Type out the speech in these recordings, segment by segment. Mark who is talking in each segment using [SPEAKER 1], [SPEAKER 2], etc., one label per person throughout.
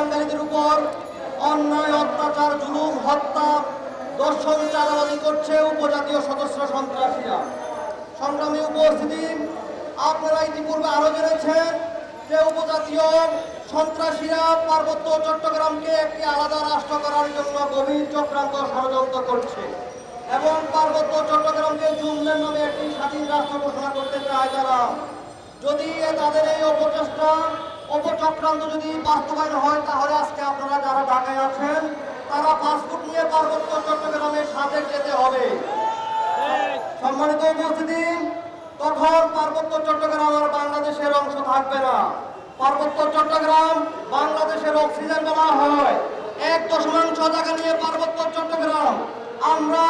[SPEAKER 1] বাঙালিদের উপর অন্যায়, অত্যাচার, জুলুম, হত্যা, দর্শন চালাবাজি করছে উপজাতীয় সশস্ত্র সন্ত্রাসীরা। সংগ্রামী উপস্থিতি, আপনারা ইতিপূর্বে আরো জেনেছেন যে উপজাতীয় সন্ত্রাসীরা পার্বত্য চট্টগ্রামকে একটি আলাদা রাষ্ট্র করার জন্য গভীর চক্রান্ত ষড়যন্ত্র করছে এবং পার্বত্য চট্টগ্রামকে জুমলের নামে একটি স্বাধীন রাষ্ট্র ঘোষণা করতে চায় তারা। যদি তাদের এই অপচক্রান্ত যদি বাস্তবায়ন হয়, তাহলে আজকে আপনারা যারা ঢাকায় আছেন তারা পাসপোর্ট নিয়ে পার্বত্য চট্টগ্রামে সাজেক যেতে হবে। সম্মানিত উপস্থিতি, তখন পার্বত্য চট্টগ্রাম আর বাংলাদেশের অংশ থাকবে না। পার্বত্য চট্টগ্রাম বাংলাদেশের অক্সিজেন বলা হয়। 1.1 জায়গা নিয়ে পার্বত্য চট্টগ্রাম, আমরা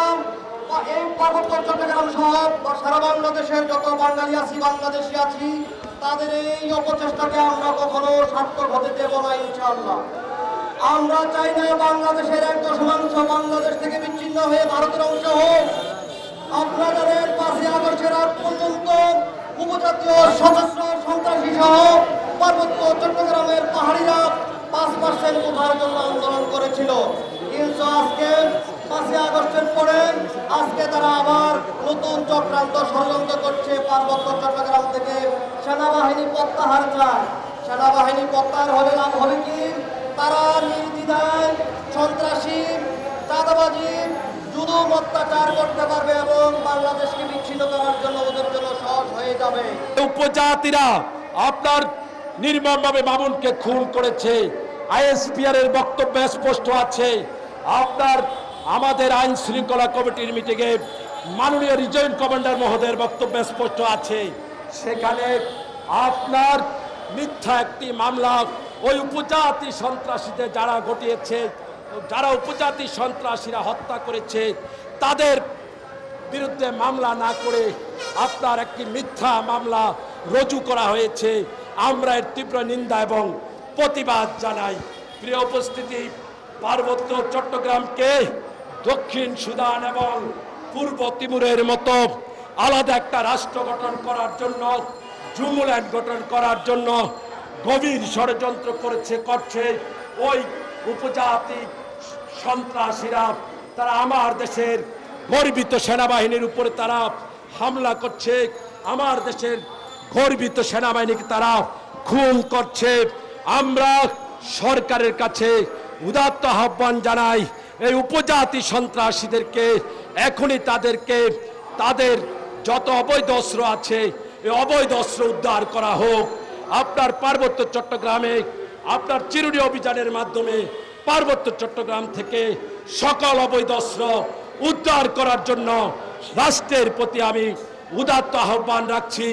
[SPEAKER 1] এই পার্বত্য চট্টগ্রাম সহ সারা বাংলাদেশের যত বাঙালি আছি, বাংলাদেশি আছি, তাদের এই অপচেষ্টাকে আমরা কখনো সার্থক হতে দেব না ইনশাআল্লাহ। আমরা চাই না বাংলাদেশের 1.1 বাংলাদেশ থেকে বিচ্ছিন্ন হয়ে ভারতের অংশ হোক। আপনাদের 5ই আগস্টের আগ পর্যন্ত উপজাতীয় সশস্ত্র সন্ত্রাসী সহ পার্বত্য চট্টগ্রামের পাহাড়িরা 5% কোঠার জন্য আন্দোলন করেছিল, কিন্তু আজকে 5ই আগস্টের পরে আজকে তারা আবার নতুন চক্রান্ত ষড়যন্ত্র করছে। পার্বত্য চট্টগ্রাম থেকে সেনাবাহিনী প্রত্যাহার চায়। সেনাবাহিনী প্রত্যাহার হলে লাভ হবে কি? তারা নির্দ্বিধায় সন্ত্রাসী, চাঁদাবাজি, জুলুম, অত্যাচার করতে পারবে এবং বাংলাদেশকে বিচ্ছিন্ন করার জন্য ওদের জন্য সহজ হয়ে যাবে।
[SPEAKER 2] উপজাতিরা আপনার নির্মমভাবে মামুনকে খুন করেছে। আইএসপিআর এর বক্তব্য স্পষ্ট আছে। আপনার আমাদের আইন শৃঙ্খলা কমিটির মিটিংয়ে মাননীয় রিজয়েন্ট কমান্ডার মহোদয়ের বক্তব্য স্পষ্ট আছে। সেখানে আপনার মিথ্যা একটি মামলা ওই উপজাতি সন্ত্রাসীদের যারা ঘটিয়েছে, যারা উপজাতি সন্ত্রাসীরা হত্যা করেছে, তাদের বিরুদ্ধে মামলা না করে আপনার একটি মিথ্যা মামলা রুজু করা হয়েছে। আমরা এর তীব্র নিন্দা এবং প্রতিবাদ জানাই। প্রিয় উপস্থিতি, পার্বত্য চট্টগ্রামকে দক্ষিণ সুদান এবং পূর্ব তিমুরের মতো আলাদা একটা রাষ্ট্র গঠন করার জন্য, জুমল্যান্ড গঠন করার জন্য গভীর ষড়যন্ত্র করছে ওই উপজাতি সন্ত্রাসীরা। তারা আমার দেশের গর্বিত সেনাবাহিনীর উপরে তারা হামলা করছে, আমার দেশের গর্বিত সেনাবাহিনীকে তারা খুন করছে। আমরা সরকারের কাছে উদাত্ত আহ্বান জানাই, এই উপজাতি সন্ত্রাসীদেরকে এখনই তাদের যত অবৈধ অস্ত্র আছে এই অবৈধ অস্ত্র উদ্ধার করা হোক। আপনার পার্বত্য চট্টগ্রামে আপনার চিরুনি অভিযানের মাধ্যমে পার্বত্য চট্টগ্রাম থেকে সকল অবৈধ অস্ত্র উদ্ধার করার জন্য রাষ্ট্রের প্রতি আমি উদাত্ত আহ্বান রাখছি।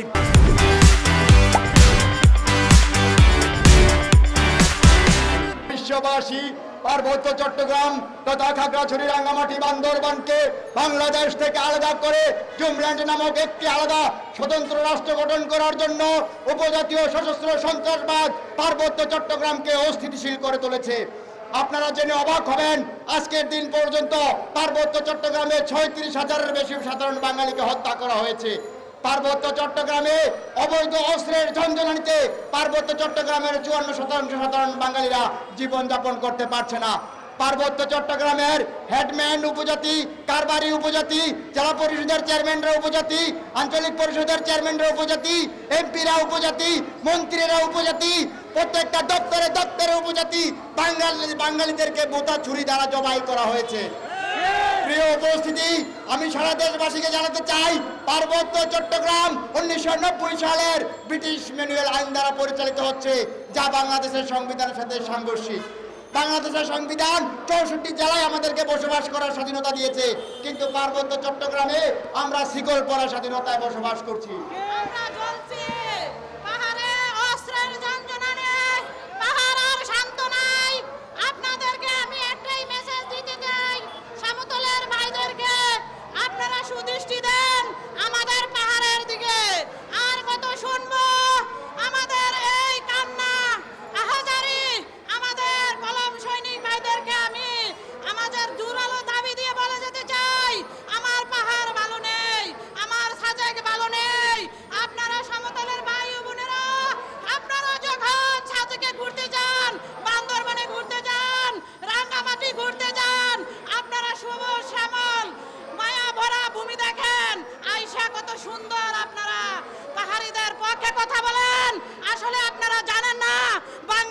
[SPEAKER 3] বিশ্ববাসী পার্বত্য চট্টগ্রাম তথা খাগড়াছড়ি, রাঙ্গামাটি, বান্দরবানকে বাংলাদেশ থেকে আলাদা করে জুমল্যান্ড নামক একটি আলাদা স্বতন্ত্র রাষ্ট্র গঠন করার জন্য উপজাতীয় সশস্ত্র সন্ত্রাসবাদ পার্বত্য চট্টগ্রামকে অস্থিতিশীল করে তুলেছে। আপনারা জেনে অবাক হবেন, আজকের দিন পর্যন্ত পার্বত্য চট্টগ্রামে 36,000-এর বেশি সাধারণ বাঙালিকে হত্যা করা হয়েছে। পার্বত্য চট্টগ্রামে অবৈধ অস্ত্রের ঝঞ্ঝানিতে পার্বত্য চট্টগ্রামের 54% সাধারণ বাঙালিরা জীবনযাপন করতে পারছে না। পার্বত্য চট্টগ্রামের হেডম্যান উপজাতি, কারবারি উপজাতি, জেলা পরিষদের চেয়ারম্যানরা উপজাতি, আঞ্চলিক পরিষদের চেয়ারম্যানরা উপজাতি, এমপিরা উপজাতি, মন্ত্রীরা উপজাতি, প্রত্যেকটা দপ্তরে উপজাতি বাঙালিদেরকে বোতা ছুরি দ্বারা জবাই করা হয়েছে। প্রিয় উপস্থিতি, আমি সারা দেশবাসীকে জানাতে চাই, পার্বত্য চট্টগ্রাম 1990 সালের ব্রিটিশ ম্যানুয়াল আইন দ্বারা পরিচালিত হচ্ছে, যা বাংলাদেশের সংবিধানের সাথে সাংঘর্ষিক। বাংলাদেশের সংবিধান 64 জেলায় আমাদেরকে বসবাস করার স্বাধীনতা দিয়েছে, কিন্তু পার্বত্য চট্টগ্রামে আমরা শিকল পরা স্বাধীনতায় বসবাস করছি।
[SPEAKER 4] সুদৃষ্টি দেন আমাদের পাহাড়ের দিকে। আর কত শুনবো আমাদের এই কান্না আহাজারি? আমাদের কলম সৈনিক ভাইদেরকে আমি আমাদের জোরালো দাবি দিয়ে বলে যেতে চাই, আমার পাহাড় ভালো নেই, আমার সাজেক ভালো নেই। আপনারা সমতলের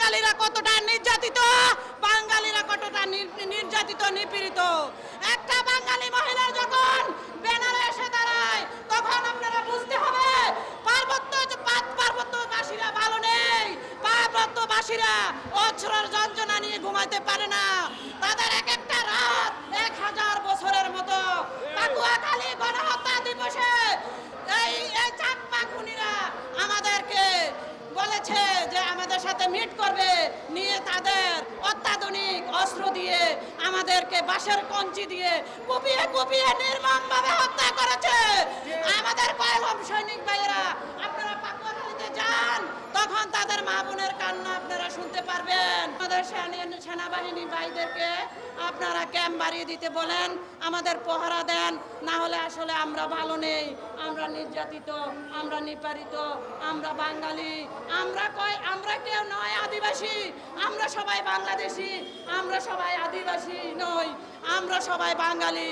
[SPEAKER 4] বাঙালিরা কতটা নির্যাতিত, বাঙালিরা কতটা নির্যাতিত নিপীড়িত। একটা বাঙালি মহিলা যখন ব্যানারে এসে দাঁড়ায় তখন আপনারা বুঝতে হবে পার্বত্যবাসীরা ভালো নেই, পার্বত্যবাসীরা অঝোর যন্ত্রণা নিয়ে ঘুমাইতে পারে না। তাদের এক একটা রাত 1000 বছরের মতো। পাটুয়াখালী গণহত্যা দিবসে এই চাকমা খুনিরা আমাদেরকে বলেছে যে আমাদের সাথে মিট করবে, নিয়ে তাদের অত্যাধুনিক অস্ত্র দিয়ে আমাদেরকে বাঁশের কঞ্চি দিয়ে কুপিয়ে কুপিয়ে নির্মমভাবে হত্যা করেছে আমাদের কলম সৈনিক ভাইয়েরা। আপনারা পাকুয়াখালীতে যান, তখন তাদের মা বোনের কান্না আপনারা শুনতে পারবেন। আমাদের সেনাবাহিনী ভাইদেরকে আপনারা ক্যাম্প বাড়িয়ে দিতে বলেন, আমাদের পহরা দেন, না হলে আসলে আমরা ভালো নেই, আমরা নির্যাতিত, আমরা নিপীড়িত, আমরা বাঙালি, আমরা কেউ নয় আদিবাসী, আমরা সবাই বাংলাদেশি, আমরা সবাই আদিবাসী নই, আমরা সবাই বাঙালি।